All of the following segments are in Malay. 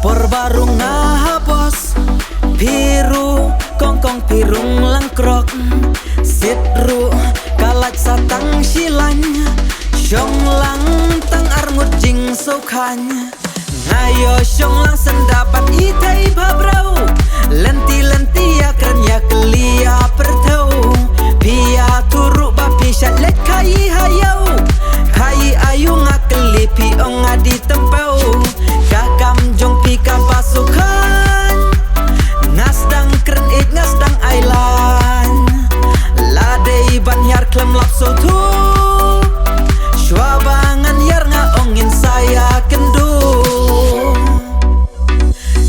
Porbarung ngahapos biru kongkong pirung langkrok sitru kalaj satang silanya syong lang tang armut jing sokanya ngayo syong lang sendapat itai babrau lenti ya keren ya kelia pertau pia turu bapi syat let kai hayau kai ayu ngakeli pi ong adi tempau kakam jong pika pasukan ngasdang keren ik ngasdang ailan ladei ban yar klem lap so tu shwabangan yar ngaongin saya kendu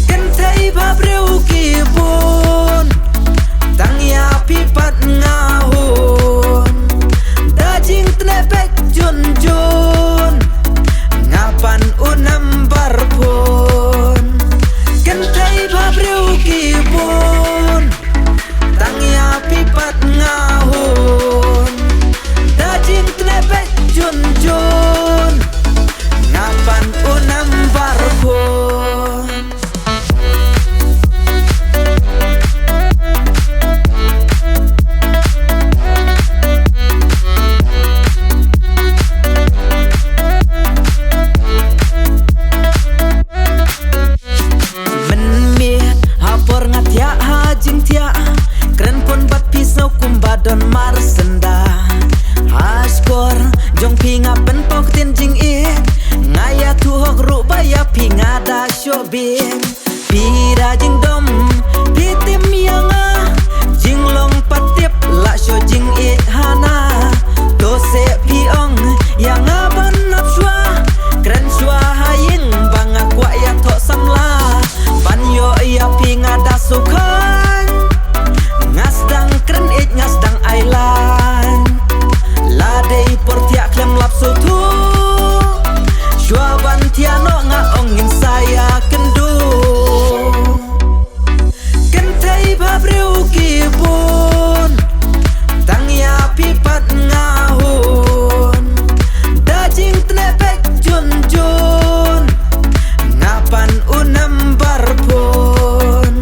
kentai babreu kibun tang ya pipat ngahun dajing tlepek jun ngapan unam barpun kentai babreu kibun tang ya pipat ngahun dajing tlepek jun ngapan unam barpun keren pun bat pisau kumbadon marsenda haskor jong pinga pen poktin jing ngaya tuhok rubaya pinga da shobin pira jing dom pitim yanga jing long patip la sho jing hana dose piong yang aban napshwa keren shwa haying banga kwa ya tok samla banyo ya pinga da sukan ngasdang keren ik ngasdang ailan ladei portia klem lap so tu shwaban tiano ngaongin saya kendu kentai babreu kibun tang ya pipat ngahun dajing tlepek jun ngapan unam barpun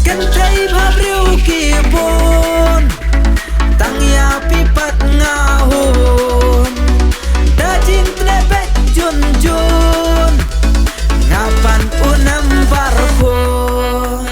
kentai babreu kibun tang ya pipat ngahun dajing tlepek jun ngapan unam barpun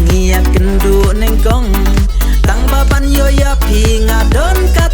ngia kendu nengkong tang baban yo ya pi ngadon ka